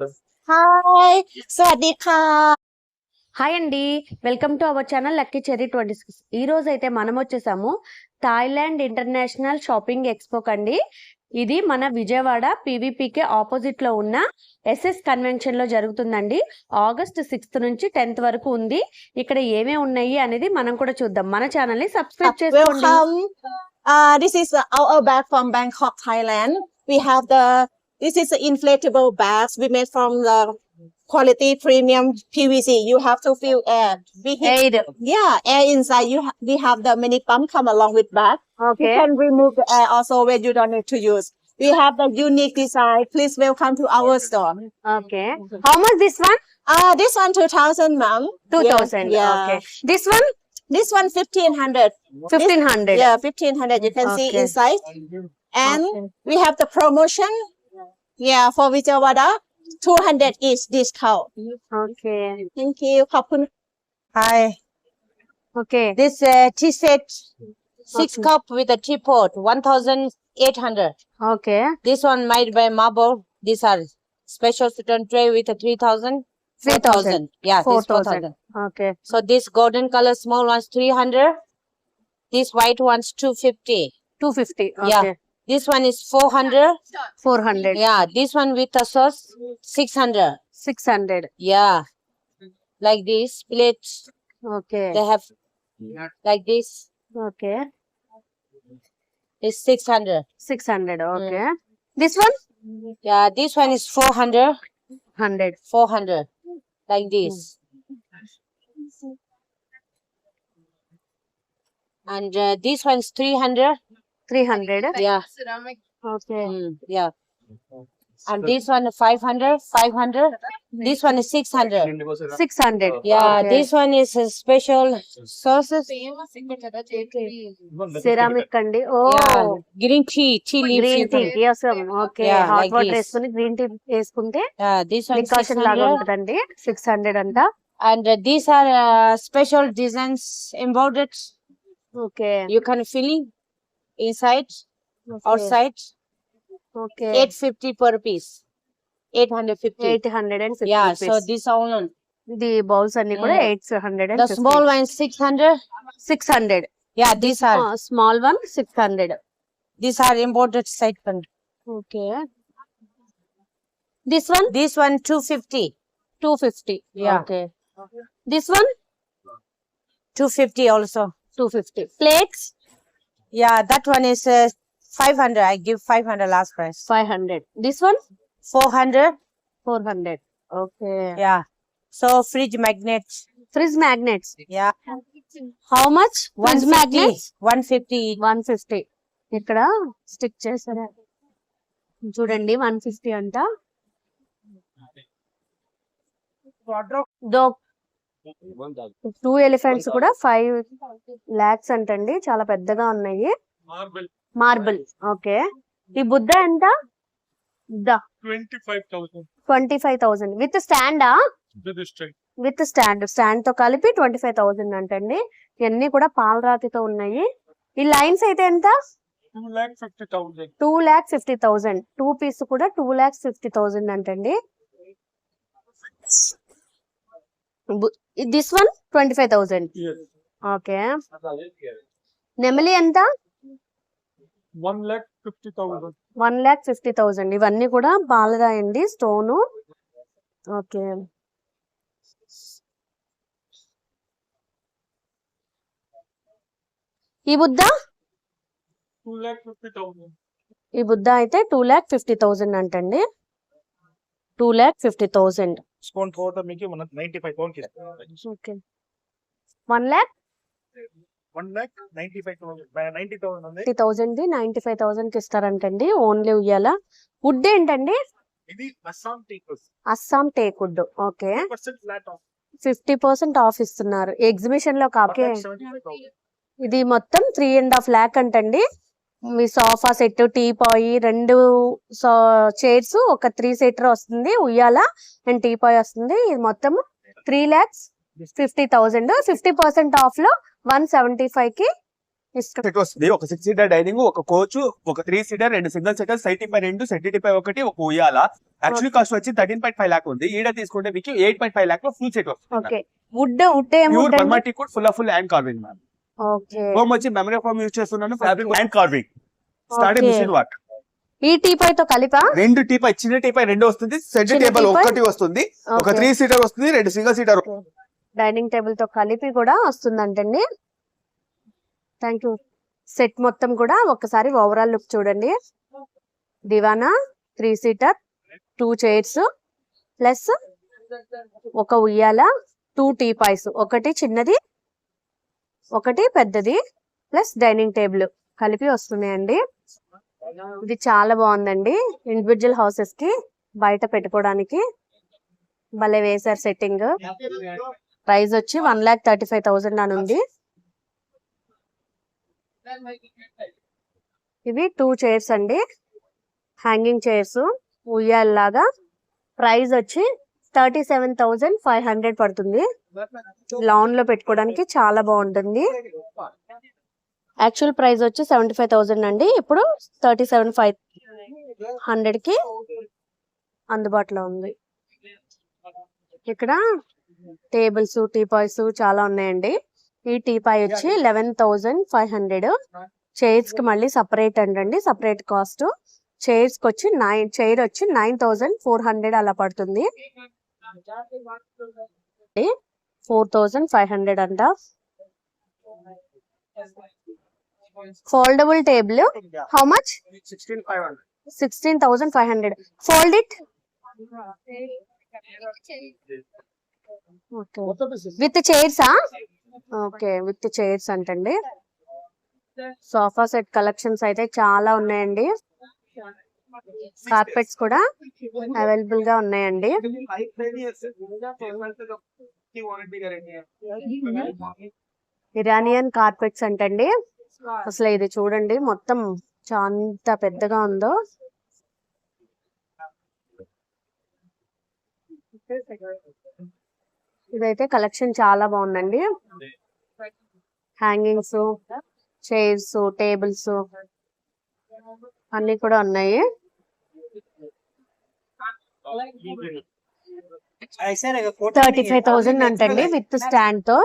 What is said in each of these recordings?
Hi సวัสดีค่ะహాయ్ అండి, welcome to our channel lucky cherry 26. ఈ రోజు అయితే మనం వచ్చేసాము థాయిలాండ్ ఇంటర్నేషనల్ షాపింగ్ ఎక్స్పో కండి. ఇది మన విజయవాడ పీవీపీకే ఆపోజిట్ లో ఉన్న ఎస్ఎస్ కన్వెన్షన్ లో జరుగుతుందండి. ఆగస్ట్ 6 నుంచి 10th వరకు ఉంది. ఇక్కడ ఏమేమి ఉన్నాయి అనేది మనం కూడా చూద్దాం. మన ఛానల్ ని సబ్స్క్రైబ్ చేసుకోండి. Welcome. This is our bag from Bangkok, Thailand. We have this is inflatable bags we made from the quality premium PVC. You have to feel air. Air inside. We have the mini pump come along with bag. Okay. You can remove the air also when you don't need to use. We have the unique design. Please welcome to our store. Okay. How much this one? This one 2,000, ma'am. 2,000. Yeah. Okay. This one? This one 1,500. 1,500. Yeah, 1,500. You can see Okay. inside. And Okay. we have the promotion. Yeah, for Vijayawada, 200 each discount. Okay. Thank you. Khopun. Hi, Okay. this tea set, 6 Okay. cup with a teapot, 1,800. Okay. This one made by Marble. These are special sit-on tray with a 3,000. 3,000. Yeah, this 4,000. 4,000. Okay. So this golden color small ones 300. This white ones 250. 250. Yeah. Okay. This one is 400. 400. Yeah, this one with a sauce 600. 600. Yeah, like this plates Okay. they have like this Okay. is 600. 600. Okay. This one? Yeah, this one is 400. 100. 400 like this. And this one's 300. 300. Yeah. Okay. Yeah. And this one 500. 500. This one is 600. 600. Yeah, Okay. this one is a special sauces. Ceramic అండి. Yeah, Oh. green tea leaves. Green you tea. can- Yes, okay. Yeah, Hot like water this. వేసుకుని green tea వేసుకుంటే Yeah, this one decoction లాగా 600. ఉంటదండి. 600 అంట. And these are special designs embroidered. Okay. You can fill inside, outside. Okay. 850 per piece. 850. 850 Yeah, rupees. so this all on. The bowls అన్ని కూడా 800 The small one is 600. 600. Yeah, these are small one 600. these are imported side pan. Okay. This one This one 250. 250. Yeah. Okay. This one 250 also. 250. Plates Yeah, that one is 500. I give 500 last price. 500. This one 400. 400. Okay. Yeah. So fridge magnets. Fridge magnets Yeah. How much? Fridge 150. Magnets 150. 150. ఇక్కడ stick చేశారా చూడండి. 150 అంట. దో 2 elephants కూడా 5 lakhs అంటండి. చాలా పెద్దగా ఉన్నాయి. Marble. Okay. ఈ బుద్ధ ఎంత? 25,000 విత్ స్టాండా? విత్ స్టాండ్ తో కలిపి 25,000 అంటండి. ఇవన్నీ కూడా పాలరాతితో ఉన్నాయి. ఈ లైన్స్ అయితే ఎంత? 2,50,000. 2 పీస్ కూడా 2,50,000 అంటండి. This one 25,000. ఓకే. నెమలి ఎంత? 1,50,000. ఇవన్నీ కూడా పాలరాయండి, స్టోను. ఓకే. ఈ బుద్ధ? ఈ బుద్ధ అయితే 2,50,000 అంటండి. 2,50,000. డిస్కౌంట్ పోతే మీకు మన 95 పౌండ్స్ ఓకే. 1,00,000 90,000 ఉంది. 50,000 95,000 కి ఇస్తారంటండి. ఓన్లీ ఉయ్యాల. వుడ్ ఏంటండి? ఇది అస్సాం టేకుస్ Assam teak wood. Okay. 50% flat off 50% off ఇస్తున్నారు ఎగ్జిబిషన్ లో. కాబట్టి 75,000. ఇది మొత్తం 3.5 lakh అంటండి. మీ sofa set, teapoy, 2 chairs, ఒక 3-seater వస్తుంది, ఉయ్యాల అండ్ టీ పాయ్ వస్తుంది. ఇది మొత్తం 3,50,000. 50% ఆఫ్ లో 175 కి సెట్ వస్తుంది. ఒక 6 సీటర్ డైనింగ్, ఒక కోచ్, ఒక 3 సీటర్, 2 సింగిల్ సీటర్, సైటీ పై 2, సెటిటీ పై 1, ఒక ఉయ్యాల. యాక్చువల్లీ కాస్ట్ వచ్చి 13.5 లాక్ ఉంది. ఈడ తీసుకుంటే మీకు 8.5 లాక్ లో ఫుల్ సెట్ వస్తుంది. Okay. Wood pure Burma teak wood, full hand carving ma'am. Okay. Foam వచ్చి మెమరీ ఫోమ్ యూజ్ చేస్తున్నాను. Fabric hand carving, starting machine work. ఈ టీపై తో కలిపా 2 టీపై, చిన్న టీపై 2 వస్తుంది. సెట్ టేబుల్ ఒకటి వస్తుంది. ఒక 3 సీటర్ వస్తుంది, 2 సింగిల్ సీటర్. డైనింగ్ టేబుల్ తో కలిపి కూడా వస్తుందంటండి. Thank you. సెట్ మొత్తం కూడా ఒకసారి ఓవరాల్ లుక్ చూడండి. దివానా 3 సీటర్, 2 చైర్స్ ప్లస్ ఒక ఉయ్యాల, 2 టీపాయ్స్, ఒకటి చిన్నది ఒకటి పెద్దది ప్లస్ డైనింగ్ టేబుల్ కలిపి వస్తున్నాయండి. ఇది చాలా బాగుందండి. ఇండివిజువల్ హౌసెస్ కి బయట పెట్టుకోవడానికి భలే వేసారు సెట్టింగ్. ప్రైస్ వచ్చి 1,35,000 అని ఉంది. ఇవి 2 చైర్స్ అండి, హ్యాంగింగ్ చైర్స్ ఉయ్యాలలాగా. ప్రైస్ వచ్చి 37,500 పడుతుంది. లాన్ లో పెట్టుకోవడానికి చాలా బాగుంటుంది. యాక్చువల్ ప్రైస్ వచ్చి 75,000 అండి. ఇప్పుడు 37,500 కి అందుబాటులో ఉంది. ఇక్కడ టేబుల్స్, టీపాయ్స్ చాలా ఉన్నాయండి. ఈ టీపాయ్ వచ్చి 11,500. చైర్స్ కి మళ్ళీ సపరేట్ అండి, సపరేట్ కాస్ట్. చైర్స్ కి వచ్చి చైర్ వచ్చి 9,400 అలా పడుతుంది. 4,500 అంట. Foldable table how much? 16,500. Fold it with చైర్సా? ఓకే, విత్ చైర్స్ అంటండి. సోఫా సెట్ కలెక్షన్స్ అయితే చాలా ఉన్నాయండి. కార్పెట్స్ కూడా అవైలబుల్ గా ఉన్నాయండి. ఇరానియన్ కార్పెట్స్ అంటండి. అసలు ఇది చూడండి మొత్తం ఎంత పెద్దగా ఉందో. ఇదైతే కలెక్షన్ చాలా బాగుందండి. హ్యాంగింగ్స్, చైర్స్, టేబుల్స్ అన్ని కూడా ఉన్నాయి. 35,000 అంటండి విత్ స్టాండ్ తో.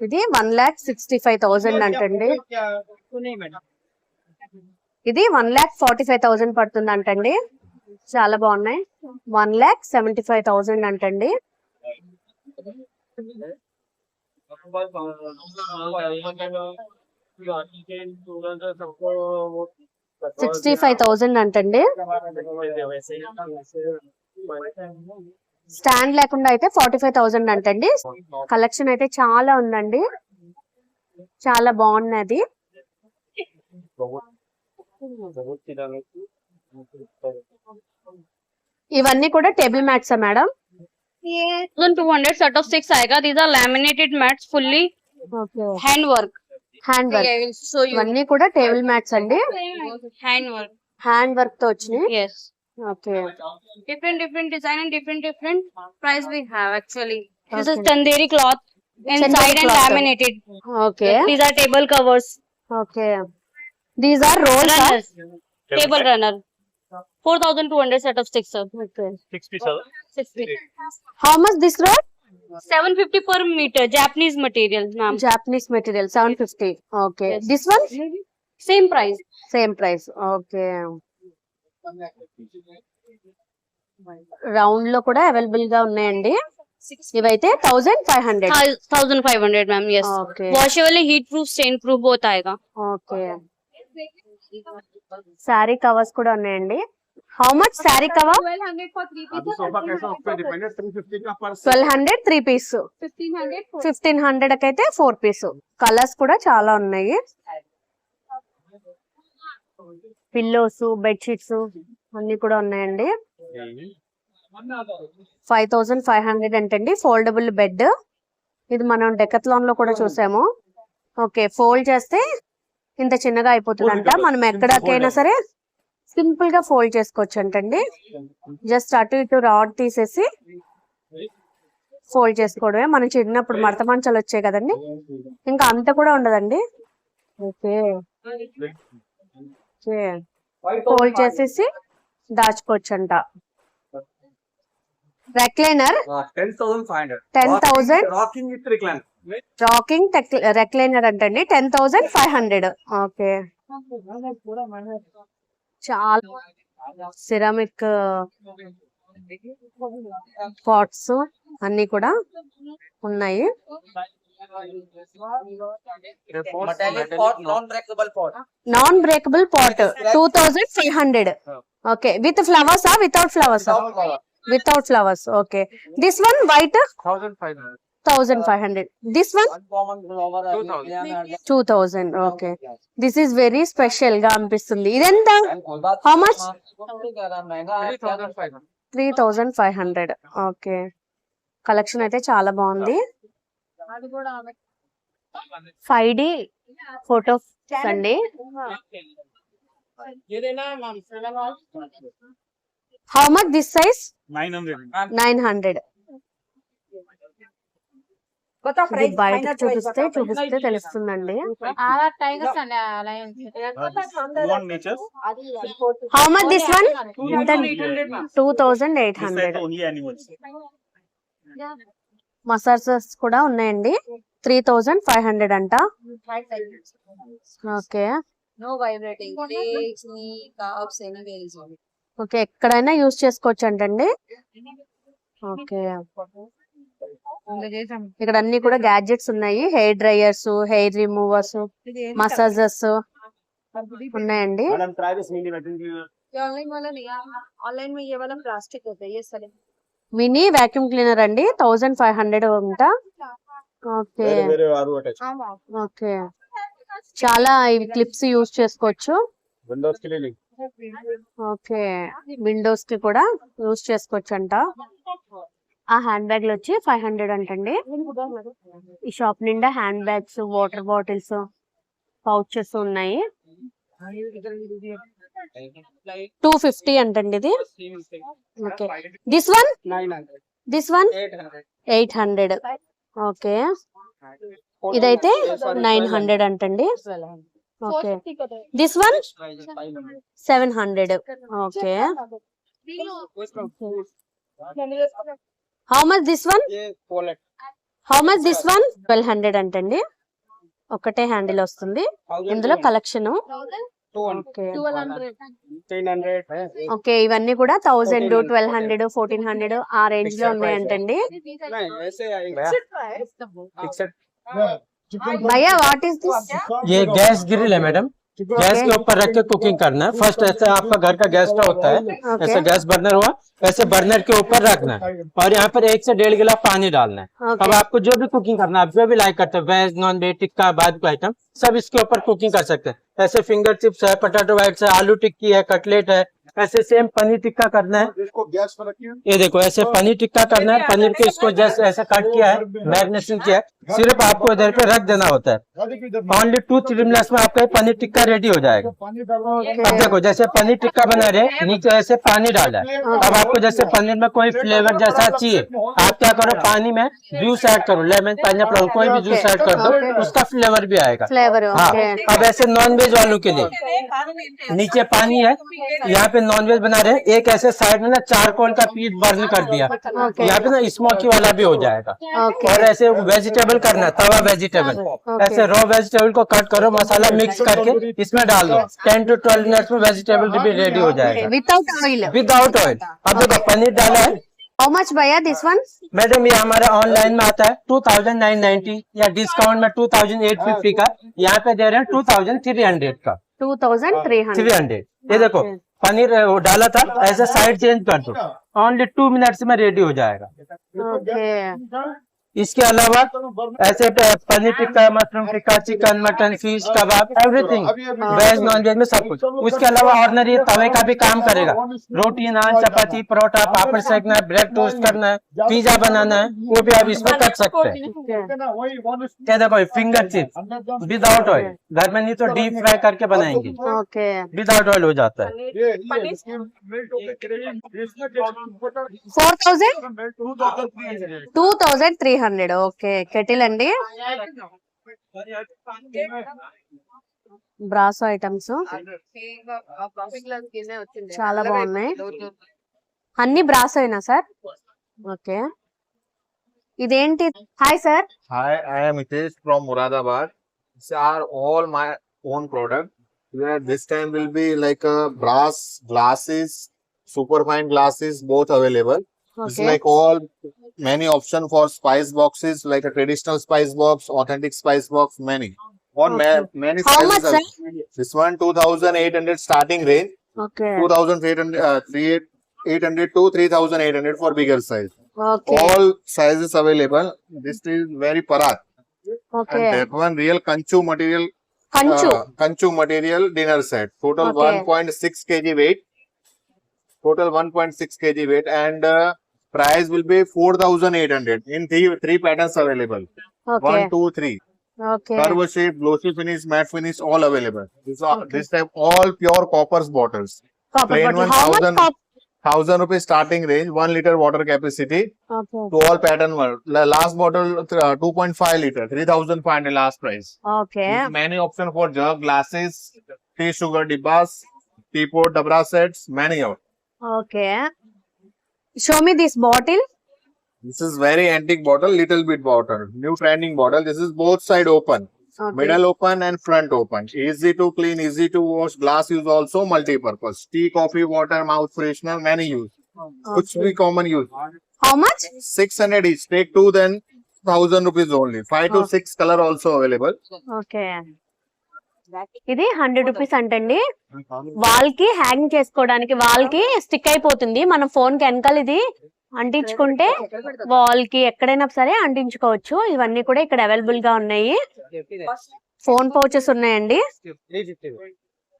ఇది 1,65,000 అంటండి. ఇది 1,45,000 పడుతుంది అంటండి. చాలా బాగున్నాయి. 1,75,000 అంటండి. 65,000 అంటండి. స్టాండ్ లేకుండా అయితే 45,000 అంటండి. కలెక్షన్ అయితే చాలా ఉందండి, చాలా బాగున్నది. ఇవన్నీ కూడా table mats madam? 200 set of 6 आएगा. These are laminated mats fully hand work. Hand work. I will show you. ఇవన్నీ కూడా టేబుల్ మ్యాట్స్ అండి, Hand work. హ్యాండ్ వర్క్ తో వచ్చినాయి. Yes. Okay. Different design and different price we have actually. This is Okay. Chanderi cloth inside Chanderi and cloth. laminated. Okay. These are table covers. Okay. These are rolls. Runners. Table runner. 4,200 set of 6 sir. Okay. 6 pieces. 6 feet. How much this roll? 750 per meter. Japanese material, ma'am. Japanese material 750. Okay. Yes. This one Same price. Same price. Okay. Round లో కూడా available గా ఉన్నాయండి. ఇవైతే 1,500. 1,500 ma'am. Yes. Okay. Washable, heat proof, stain proof both आएगा. Okay. Sari covers కూడా ఉన్నాయండి. How much sari cover? 1,200 for 3 अभी sofa कैसा उस पे डिपेंड है. 350 का पर 1,200 3 పీస్. 1,500 1,500 అయితే 4 పీస్. కలర్స్ కూడా చాలా ఉన్నాయి. పిల్లోస్, బెడ్షీట్స్ అన్ని కూడా ఉన్నాయండి. 5,500 అంటండి. Foldable bed. ఇది మనం డెకత్లాన్ లో కూడా చూసాము. ఓకే, ఫోల్డ్ చేస్తే ఇంత చిన్నగా అయిపోతుందంట. మనం ఎక్కడికైనా సరే సింపుల్ గా ఫోల్డ్ చేసుకోవచ్చు అంటండి. జస్ట్ అటు ఇటు రాడ్ తీసేసి ఫోల్డ్ చేసుకోవడమే. మనం చిన్నప్పుడు మడత మంచాలు వచ్చాయి కదండి, ఇంకా అంత కూడా ఉండదండి. ఓకే ఓకే, ఫోల్డ్ చేసేసి దాచుకోవచ్చంట. Recliner 10,500. 10,000 Rocking with recliner. Rocking recliner అంటండి 10,500. ఓకే, చాలా సిరామిక్ పాట్స్ అన్ని కూడా ఉన్నాయి. Non breakable pot 2,500. Okay, with flowers without flowers? Without flowers. Okay, this one white 1,500. This one 2,000. Okay, this is very special గా అనిపిస్తుంది. ఇదెంత? How much? 3,500. ఓకే, కలెక్షన్ అయితే చాలా బాగుంది. 5D ఫోటో అండి. How much this size? 900. ఇది బయట చూపిస్తే తెలుస్తుందండి. How much this one? 2,800. Massages కూడా ఉన్నాయండి. 3,500 అంట. ఓకే ఓకే, ఎక్కడైనా యూజ్ చేసుకోవచ్చు అంటండి. ఓకే, ఇక్కడ అన్ని కూడా గ్యాడ్జెట్స్ ఉన్నాయి. Hair dryers, hair removers, massages ఉన్నాయండి. మినీ వాక్యూమ్ క్లీనర్ అండి 1,500 అంట. ఓకే ఓకే, చాలా ఇవి క్లిప్స్ యూజ్ చేసుకోవచ్చు. ఓకే, విండోస్ కి కూడా యూజ్ చేసుకోవచ్చు అంట. ఆ హ్యాండ్ బ్యాగ్లు వచ్చి 500 అంటండి. ఈ షాప్ నిండా hand bags, water bottles, pouches ఉన్నాయి. 250 అంటండి ఇది. Okay, this one? This one 800. Okay, ఇదైతే 900 అంటండి. Okay, this one 700. Okay, how much this one? How much this one? 1,200 అంటండి. ఒకటే హ్యాండిల్ వస్తుంది ఇందులో కలెక్షన్. ఓకే, ఇవన్నీ కూడా 1,000, 1,200, 1,400 ఆ రేంజ్ లో ఉన్నాయంటండి. भैया व्हाट इज दिस? ये गैस ग्रिल है मैडम। गैस के ऊपर रख के कुकिंग करना है। फर्स्ट ऐसे आपका घर का गैस स्टोव होता है, ऐसे गैस बर्नर हुआ, वैसे बर्नर के ऊपर रखना है और यहाँ पर 1 से 1.5 गिलास पानी डालना है। अब आपको जो भी कुकिंग करना है, आप जो भी लाइक करते हैं, वेज, नॉन वेज, टिक्का, बाद का आइटम, सब इसके ऊपर कुकिंग कर सकते हैं। ऐसे फिंगर चिप्स है, पोटैटो वाइट्स है, आलू टिक्की है, कटलेट है, ऐसे सेम पनीर टिक्का करना है। ये देखो ऐसे पनीर टिक्का करना है। पनीर को इसको जैसे ऐसे कट किया है, मैरिनेशन किया है, सिर्फ आपको इधर पे रख देना होता है। ओनली 2-3 मिनट्स में आपका पनीर टिक्का रेडी हो जाएगा। अब देखो जैसे पनीर टिक्का बना रहे, नीचे ऐसे पानी डाला है। अब आपको जैसे पनीर में कोई फ्लेवर जैसा चाहिए, आप क्या करो, पानी में जूस ऐड करो, लेमन, पाइनएप्पल, कोई भी जूस ऐड कर दो, उसका फ्लेवर भी आएगा। हाँ, अब ऐसे नॉन वेज वालों के लिए नीचे पानी है, यहाँ पे नॉनवेज बना रहे हैं, एक ऐसे साइड में ना चारकोल का पीस बर्न कर दिया, यहाँ पे ना स्मोकी वाला भी हो जाएगा। और ऐसे वेजिटेबल करना है, तवा वेजिटेबल, ऐसे रॉ वेजिटेबल को कट करो, मसाला मिक्स करके इसमें डाल दो, 10 to 12 मिनट्स में वेजिटेबल भी रेडी हो जाएगा विदाउट ऑयल। Without oil. अब देखो पनीर डाला है। हाउ मच भैया दिस वन? मैडम ये हमारा ऑनलाइन में आता है 2,990 या डिस्काउंट में 2,850 का, यहाँ पे दे रहे हैं 2,300 का। 2,300। ये देखो पनीर वो डाला था, ऐसे साइड चेंज कर दो, ओनली 2 मिनट्स में रेडी हो जाएगा। ओके, इसके अलावा ऐसे paneer tikka, mushroom tikka, chicken, mutton, fish, कबाब, एवरीथिंग, वेज नॉन वेज में सब कुछ। उसके अलावा ऑर्डिनरी तवे का भी काम करेगा। रोटी, नान, चपाती, परोठा, पापड़ सेकना है, ब्रेड टोस्ट करना है, पिज्जा बनाना है, वो भी आप इसमें कर सकते हैं। क्या देखो फिंगर चिप्स विदाउट ऑयल, घर में नहीं तो डीप फ्राई करके बनाएंगे, ఓకే विदाउट ऑयल हो जाता है। 2300 ఓకే కెటిల్ అండి బ్రాసో ఐటమ్స్ చాలా బాగున్నాయి అన్ని బ్రాసో అయినా సార్ ఓకే ఇదేంటి hi sir Hi, I am Hitesh from Muradabad. These are all my own product. Where this time will be like brass glasses, superfine glasses, both available. It's okay like all many option for spice boxes, like a traditional spice box, authentic spice box, many. On many How sizes. much, sir? This one 2,800 starting range, okay 800 to 3,800 for bigger size. Okay All sizes available. This is very parat. Okay And that one real kanchu material. కంచు Kanchu material dinner set. Total Okay. 1.6 kg weight. Total 1.6 kg weight and price will be 4,800 in three patterns available. Okay 1, 2, 3. Okay Curve shape, glossy finish, matte finish, all available. This type all pure coppers bottles. Copper Plain bottle one, how much 1,000 rupees starting range, 1 liter water capacity okay to all pattern one. Last bottle 2.5 liter, 3,500 last price. Okay Many option for jug, glasses, tea sugar dibbas, teapot, dabra sets, many out. Okay show me this bottle This is very antique bottle, little bit bottle, new trending bottle. This is both side open, middle open and front open. Easy to clean, easy to wash. Glass use also multi-purpose. Tea, coffee, water, mouth freshener, many use. Which we common use. How much 600 each. Take two, then 1,000 rupees only. 5 to 6 color also available. Okay ఇది 100 rupees అంటండి wall కి hang చేసుకోవడానికి wall కి stick అయిపోతుంది మన phone కి వెనకాల ఇది అంటించుకుంటే వాల్ కి ఎక్కడైనా సరే అంటించుకోవచ్చు ఇవన్నీ కూడా ఇక్కడ అవైలబుల్ గా ఉన్నాయి ఫోన్ పౌచెస్ ఉన్నాయండి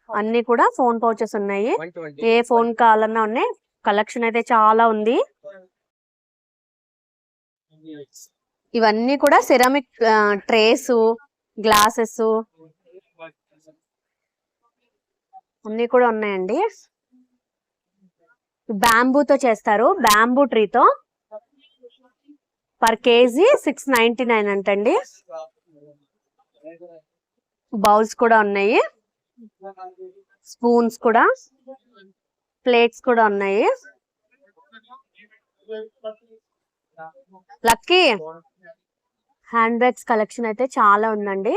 అన్ని కూడా ఫోన్ పౌచెస్ ఉన్నాయి ఏ ఫోన్ కావాలన్నా ఉన్నాయి కలెక్షన్ అయితే చాలా ఉంది ఇవన్నీ కూడా సిరామిక్ ట్రేస్ గ్లాసెస్ అన్ని కూడా ఉన్నాయండి బ్యాంబూతో చేస్తారు బ్యాంబూ ట్రీతో పర్ కేజీ 699 అంటండి బౌల్స్ కూడా ఉన్నాయి స్పూన్స్ కూడా ప్లేట్స్ కూడా ఉన్నాయి లక్కీ హ్యాండ్ బ్యాగ్స్ కలెక్షన్ అయితే చాలా ఉందండి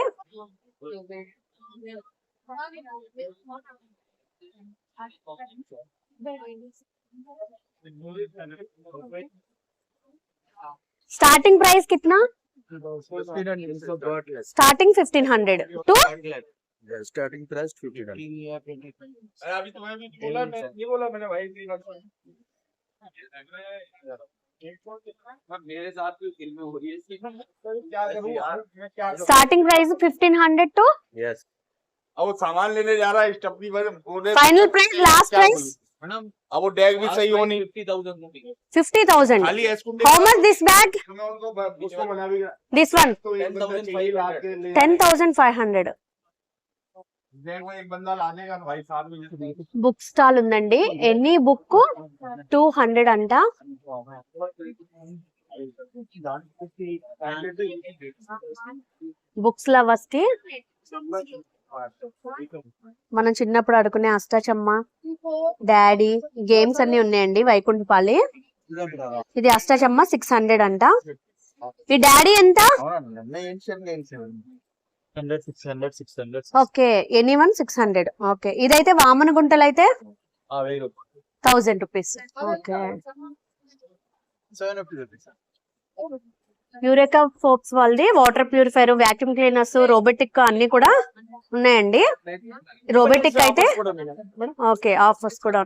स्टार्टिंग प्राइस कितना स्टार्टिंग 1500 टू Starting price 1,500. अभी तुम्हें भी बोला मैं ये बोला मैंने भाई मेरे साथ भी फिल्में हो रही है क्या करूं मैं क्या स्टार्टिंग प्राइस 1500 टू Yes. अब वो सामान लेने जा रहा है स्टपनी पर final price last price madam अब वो टैग भी सही हो नहीं 50,000 50,000 खाली हाउ मच दिस बैग उसको बना भी दिस वन तो एक बंदा चाहिए ला के ले 10,500 देखो एक बंदा लाने का भाई साथ में బుక్ స్టాల్ ఉందండి ఎనీ బుక్ 200 అంట బుక్స్ లవర్స్ కి మనం చిన్నప్పుడు ఆడుకునే అష్టాచమ్మ డాడీ గేమ్స్ అన్ని ఉన్నాయండి వైకుంఠపాలి ఇది అష్టాచమ్మ 600 అంట ఈ డాడీ ఎంత ఓకే ఎనీవన్ 600 ఓకే ఇదైతే వామన గుంటలు అయితే 1000 రూపీస్ ఓకే యూరేకా ఫోప్స్ వాళ్ళది water purifier vacuum cleaners robotic అన్ని కూడా ఉన్నాయండి రోబోటిక్ అయితే ఓకే ఆఫర్స్ కూడా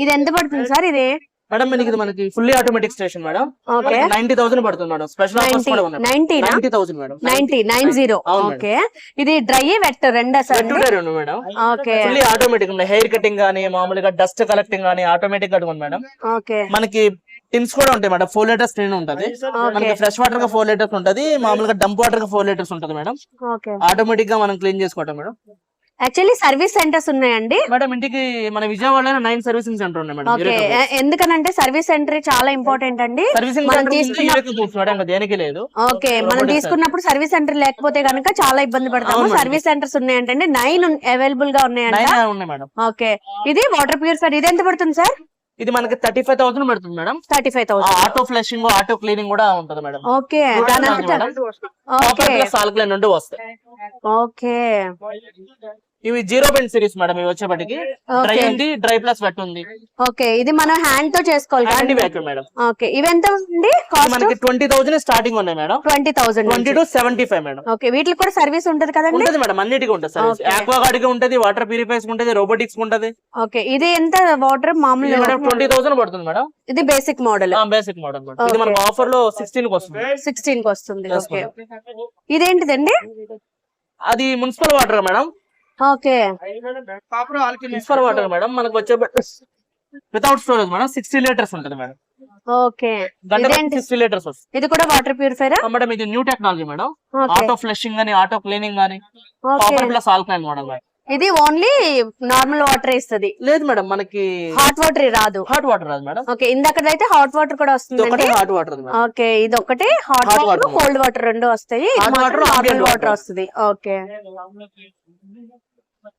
ఇది ఎంత పడుతుంది సార్ ఇది మేడం ఇది మనకి fully automatic station madam. Okay 90,000 పడుతుంది మేడం. స్పెషల్ ఆఫర్స్ కూడా ఉన్నాయి. 90,000 మేడం. 90 ఓకే. ఇది డ్రై వెట్ రెండా సార్? రెండు మేడం. ఓకే ఫుల్లీ ఆటోమేటిక్ ఉన్నాయి. హెయిర్ కటింగ్ గానీ మామూలుగా డస్ట్ కలెక్టింగ్ గానీ ఆటోమేటిక్ గా ఉంటుంది మేడం. ఓకే మనకి టిన్స్ కూడా ఉంటాయి మేడం. 4 లీటర్స్ టిన్ ఉంటది. మనకి ఫ్రెష్ వాటర్ గా 4 లీటర్స్ ఉంటది. మామూలుగా డంప్ వాటర్ గా 4 లీటర్స్ ఉంటది మేడం. ఓకే. ఆటోమేటిక్ గా మనం క్లీన్ చేసుకోవటం మేడం. యాక్చువల్లీ సర్వీస్ సెంటర్స్ ఉన్నాయండి మేడం. ఇంటికి మన విజయవాడలో 9 సర్వీసింగ్ సెంటర్ ఉన్నాయి మేడం. ఓకే. ఎందుకనంటే సర్వీస్ సెంటర్ చాలా ఇంపార్టెంట్ అండి. సర్వీసింగ్ మనం సెంటర్ తీసుకున్న మేడం దేనికి లేదు. ఓకే. మనం తీసుకున్నప్పుడు సర్వీస్ సెంటర్ లేకపోతే కనుక చాలా ఇబ్బంది పడతాము. సర్వీస్ సెంటర్స్ ఉన్నాయంటే 9 అవైలబుల్ గా ఉన్నాయంట. 9 ఉన్నాయి మేడం. ఓకే. ఇది వాటర్ ప్యూరిఫైర్ ఇది ఎంత పడుతుంది సార్? ఇది మనకి 35,000 పడుతుంది madam. 35,000. Auto flushing auto cleaning కూడా ఉంటది మేడం. ఓకే. ఓకే సాల్క్లైన్ నుండి వస్తాయి. ఓకే. ఇవి 0 బెండ్ సిరీస్ మేడం. ఇవి వచ్చేపటికి డ్రై ఉంది, డ్రై ప్లస్ వెట్ ఉంది. ఓకే. ఇది మనం హ్యాండ్ తో చేసుకోవాలి హ్యాండ్ వ్యాక్యూమ్ మేడం. ఓకే. ఇవి ఎంత ఉంది కాస్ట్? మనకి 20,000 స్టార్టింగ్ ఉన్నాయి మేడం. 20,000 20 to 75 madam. ఓకే. వీటికి కూడా సర్వీస్ ఉంటది కదండి? ఉంటది మేడం. అన్నిటికీ ఉంటుంది సర్వీస్. ఆక్వా గార్డ్ కి ఉంటది, వాటర్ ప్యూరిఫైర్స్ ఉంటది, రోబోటిక్స్ ఉంటది. ఓకే. ఇది ఎంత వాటర్ మామూలు? 20,000 పడుతుంది మేడం. ఇది basic model. Basic model madam. ఇది మనకు ఆఫర్ లో 16 కి వస్తుంది. 16 కి వస్తుంది. ఓకే. ఇదేంటిదండి? అది municipal water madam. Okay. Municipal water madam. మనకు వచ్చే వితౌట్ స్టోరేజ్ మేడం 60 లీటర్స్ ఉంటుంది మేడం. ఓకే. గంటకి 60 లీటర్స్ వస్తుంది. ఇది కూడా వాటర్ ప్యూరిఫైర్ మేడం. ఇది new technology madam. Auto flushing గానీ ఆటో క్లీనింగ్ గానీ copper plus alkaline model madam. ఇది ఓన్లీ నార్మల్ వాటర్ ఇస్తుంది? లేదు మేడం. మనకి హాట్ వాటర్ రాదు. హాట్ వాటర్ రాదు మేడం. ఓకే. ఇందాకదైతే హాట్ వాటర్ కూడా వస్తుంది. Hot water. ఓకే. ఇది ఒకటి హాట్ వాటర్ కోల్డ్ వాటర్ రెండు వస్తాయి. నార్మల్ వాటర్ వస్తుంది. ఓకే.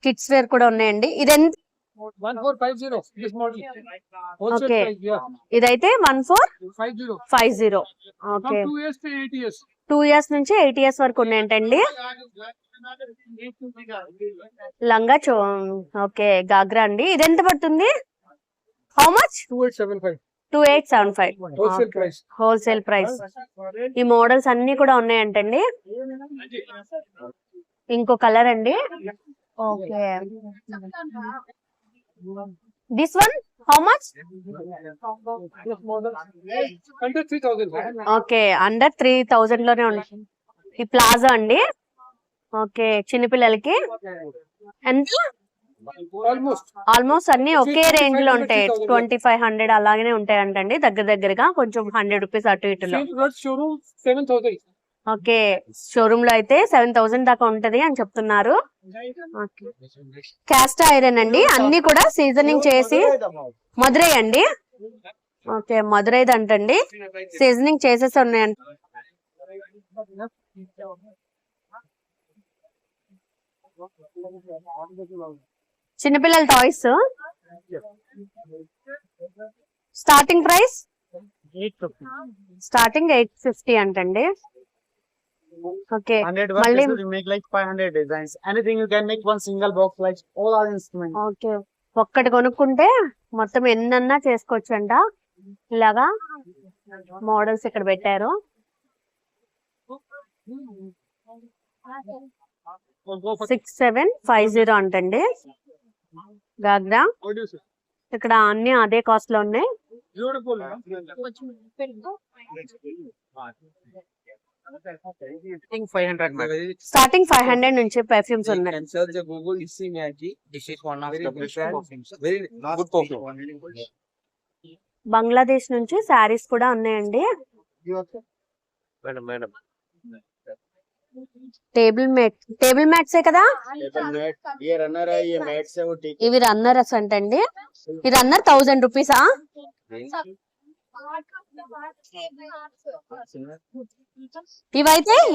కిడ్స్ వేర్ కూడా ఉన్నాయండి. ఇది ఎంత? 1450 this model. ఓకే. ఇదైతే 1450. Okay. 2 years to 8 years. 2 years నుంచి 8 years వరకు ఉన్నాయంటండి. లంగా ఓకే. గాగ్రా అండి. ఇది ఎంత పడుతుంది? How much? 2875. 2875 Wholesale price. Wholesale price. ఈ మోడల్స్ అన్ని కూడా ఉన్నాయంటండి. ఇంకో కలర్ అండి. Okay. This one how much? Under 3,000. Okay. Under 3,000 లోనే ఉంది. ఈ ప్లాజా అండి. ఓకే. చిన్నపిల్లలకి ఎంత? ఆల్మోస్ట్ అన్ని ఒకే రేంజ్ లో ఉంటాయి. 2500 అలాగనే ఉంటాయంటండి. దగ్గరగా కొంచెం 100 రూపీస్ అటు ఇటులో. Showroom 7,000. ఓకే. షోరూమ్ లో అయితే 7,000 దాకా ఉంటది అని చెప్తున్నారు. క్యాస్ట్ ఐరన్ అండి. అన్ని కూడా సీజనింగ్ చేసి మదురై అండి. ఓకే. మదురైది అంటండి. సీజనింగ్ చేసేసి ఉన్నాయండి. చిన్నపిల్లల టాయ్స్. స్టార్టింగ్ ప్రైస్ 850 అంటండి. Okay. 100 మళ్ళీ we make like 500 designs. Anything you can make one single box like all our instruments. Okay. ఒక్కటి కొనుక్కుంటే మొత్తం ఎన్నన్నా చేసుకోవచ్చు అంట. ఇలాగా మోడల్స్ ఇక్కడ పెట్టారు. 6750 అంటండి. గాగ్రా ఇక్కడ అన్ని అదే కాస్ట్ లో ఉన్నాయి. Beautiful. స్టార్టింగ్ 500 నుంచి పర్ఫ్యూమ్స్ ఉన్నాయి. Google is Maggi. This is one of the best perfumes. Very good perfume. Bangladesh నుంచి శారీస్ కూడా ఉన్నాయండి. Madam. టేబుల్ మ్యాట్సే కదా? ये रनर है, ये मैट्स है, वो ठीक. ఇవి రన్నర్స్ అంటండి. ఈ రన్నర్ 1000 రూపీసా?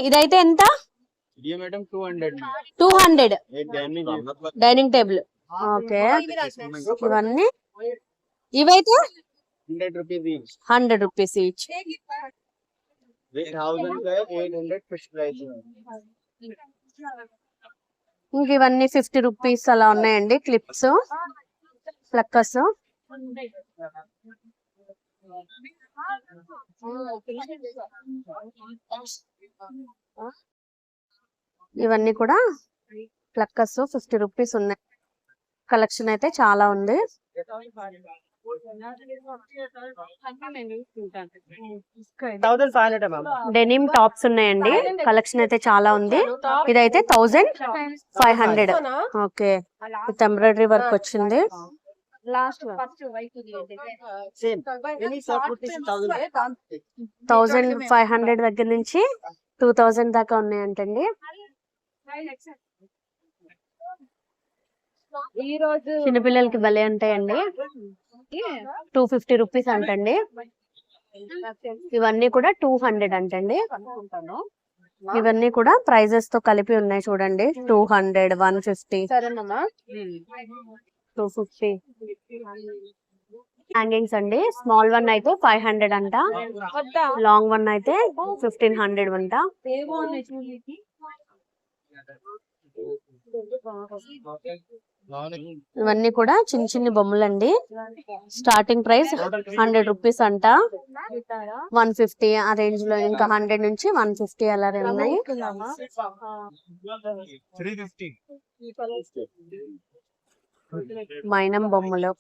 ఇదైతే ఎంత? ये मैडम 200. 200 एक డైనింగ్ టేబుల్. ఓకే. ఇవన్నీ ఇవైతే 100 rupees each. 100 rupees each. 1000 का 800 fish price. ఇంక ఇవన్నీ 50 రూపీస్ అలా ఉన్నాయండి. Clips, pluckers. ఇవన్నీ కూడా ప్లక్కర్స్ 50 రూపీస్ ఉన్నాయి. కలెక్షన్ అయితే చాలా ఉంది. డెనిమ్ టాప్స్ ఉన్నాయండి. కలెక్షన్ అయితే చాలా ఉంది. ఇదైతే 1500. ఓకే, విత్ ఎంబ్రాయిడరీ వర్క్ వచ్చింది. 1500 దగ్గర నుంచి 2000 దాకా ఉన్నాయంటండి. చిన్నపిల్లలకి భలే ఉంటాయండి. 250 రూపీస్ అంటండి. ఇవన్నీ కూడా 200 అంటండి. ఇవన్నీ కూడా ప్రైజెస్ తో కలిపి ఉన్నాయి చూడండి. 200, 150, 250. హ్యాంగింగ్స్ అండి. స్మాల్ వన్ అయితే 500 అంట. లాంగ్ వన్ అయితే 1500 అంట. ఇవన్నీ కూడా చిన్న చిన్న బొమ్మలండి. స్టార్టింగ్ ప్రైస్ 100 రూపీస్ అంట. 150 ఆ రేంజ్ లో, ఇంకా 100 నుంచి 150 అలా ఉన్నాయి. 350. మైనం బొమ్మలు.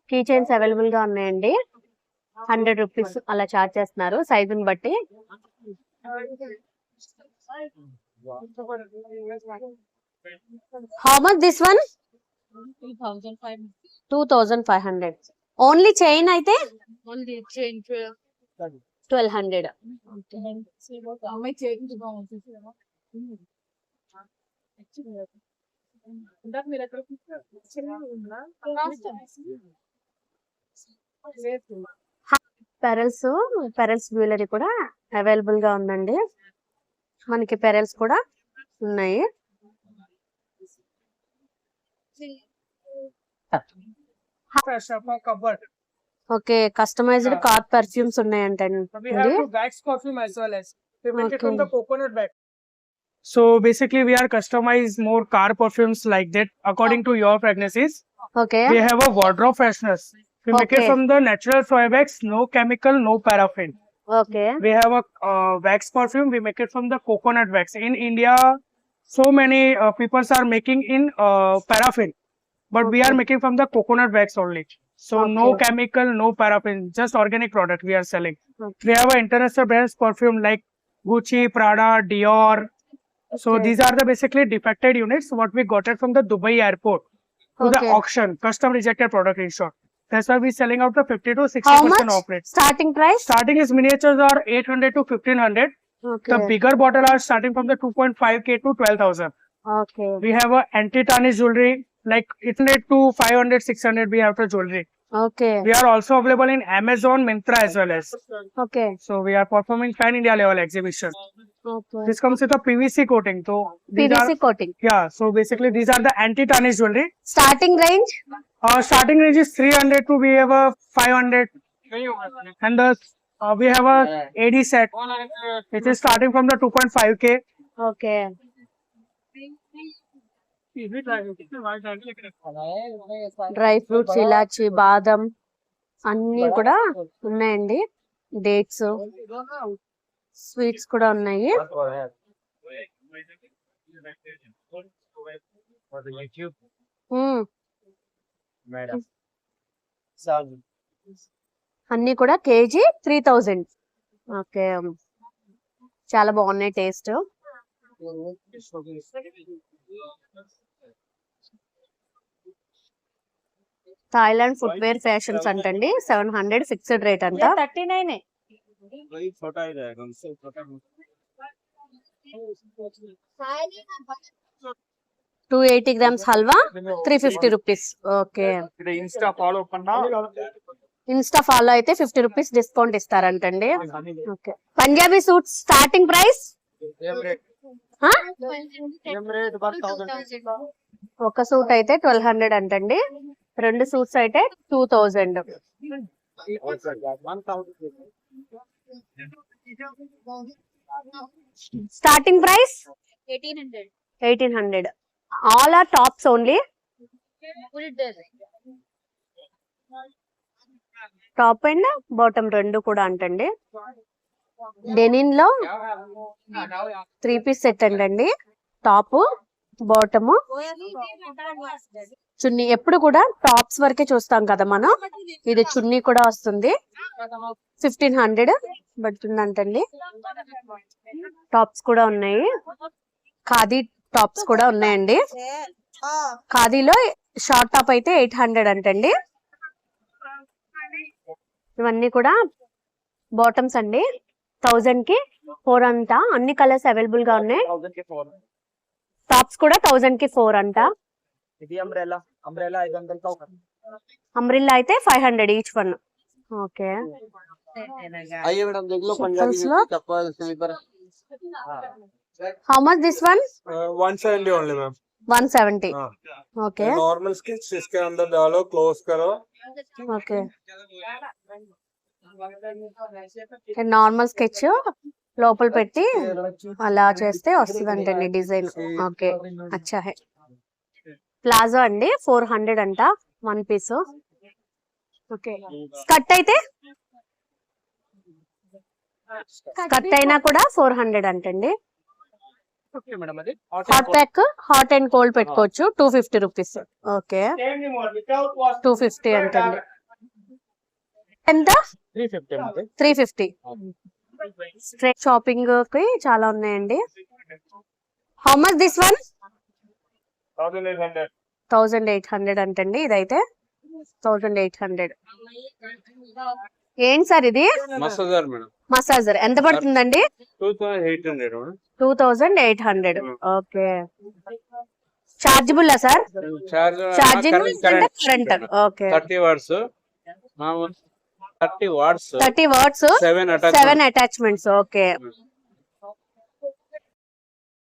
కీ చైన్స్ అవైలబుల్ గా ఉన్నాయండి. 100 రూపీస్ అలా చార్జ్ చేస్తున్నారు సైజుని బట్టి. How much this one? 2500. Only chain అయితే 1200. పెరల్స్ జ్యువెలరీ కూడా అవైలబుల్ గా ఉందండి. మనకి పెరల్స్ కూడా ఉన్నాయి. ఓకే, కస్టమైజ్డ్ కార్ పర్ఫ్యూమ్స్ ఉన్నాయంటండి. So basically we are customize more car perfumes like that according to your fragrances. Okay, We have a wardrobe fresheners. We make it Okay. from the natural soy wax, no chemical, no paraffin. Okay, We have a wax perfume. We make it from the coconut wax. In India, so many people are making in paraffin, but we are making from the coconut wax only. So no Okay. chemical, no paraffin, just organic product we are selling. Okay. We have a international brands perfume like Gucci, Prada, Dior. So Okay. these are the basically defected units what we got it from the Dubai airport to the Okay. auction, custom rejected product in short. That's why we selling out the 50 to How 60% much? off rate. Starting price? Starting is miniatures are 800 to 1500. Okay, The bigger bottle are starting from the 2.5k to 12,000. Okay, We have a anti-tarnish jewelry like 800 to 500, 600 we have the jewelry. Okay, We are also available in Amazon, Myntra as well as. Okay, So we are performing pan India level exhibition. Okay. This comes with a PVC coating. So these PVC are, coating. yeah, so basically these are the anti-tarnish jewelry. Starting range? Starting range is 300 to we have a 500. And the we have a AD set which is starting from the 2.5k. Okay, dry fruits, ఇలాచి, బాదం అన్ని కూడా ఉన్నాయండి. Dates, sweets కూడా ఉన్నాయి. మ్మ్. అన్ని కూడా KG 3000. Okay, చాలా బాగున్నాయి టేస్ట్. థాయిలాండ్ ఫుట్వేర్ ఫ్యాషన్స్ అంటండి. 700 ఫిక్స్డ్ రేట్ అంట. 39. 280 grams halwa 350 rupees. Okay, Insta follow panna. Insta follow అయితే 50 రూపీస్ డిస్కౌంట్ ఇస్తారంటండి. Okay, Punjabi suits starting price? ఒక సూట్ అయితే 1200 అంటండి. 2 సూట్స్ అయితే 2000. Starting price 1800. All are tops only. Top and bottom రెండు కూడా అంటండి. డెనిన్ లో 3 పీస్ సెట్ అంటండి. టాప్ బాటమ్, చున్నీ. ఎప్పుడు కూడా టాప్స్ వరకే చూస్తాం కదా మనం, ఇది చున్నీ కూడా వస్తుంది. 1500 పడుతుందంటండి. టాప్స్ కూడా ఉన్నాయి, ఖాదీ టాప్స్ కూడా ఉన్నాయండి. ఖాదీలో షార్ట్ టాప్ అయితే 800 అంటండి. ఇవన్నీ కూడా బాటమ్స్ అండి. 1000 కి 4 అంట. అన్ని కలర్స్ అవైలబుల్ గా ఉన్నాయి. టాప్స్ కూడా 1000 కి 4 అంట. ఇది అంబ్రెల్లా 500 का అంబ్రిల్లా అయితే 500 ఈచ్ వన్. ఓకే. आइए मैडम देख लो Checkers पंजाबी लो। चप्पल slipper how much this one? 170 only ma'am 170. Okay. Normal sketch इसके अंदर डालो क्लोज करो ఓకే. నార్మల్ స్కెచ్ లోపల పెట్టి అలా చేస్తే వస్తుందంటండి డిజైన్. ఓకే, అచ్చా హై. ప్లాజో అండి 400 అంట 1 పీస్. ఓకే. స్కర్ట్ అయితే స్కర్ట్ అయినా కూడా 400 అంటండి. मैडम అది hot pack, hot and cold పెట్టుకోవచ్చు. 250 రూపీస్. ఓకే, 250 అంటండి. ఎంత? 350 मध्ये 350. స్ట్రైట్ షాపింగ్ కి చాలా ఉన్నాయండి. How much this one? 1800 1800 అంటండి. ఇదైతే 1800. ఏంటి సార్ ఇది? मसाजर मैडम మసాజర్ ఎంత పడుతుందండి? 2800 madam 2800. Okay. Chargeable sir? Charge charging current. Okay. 30 watts మామూలు 30 వాట్స్ 30 వాట్స్, 7 7 అటాచ్మెంట్స్. ఓకే.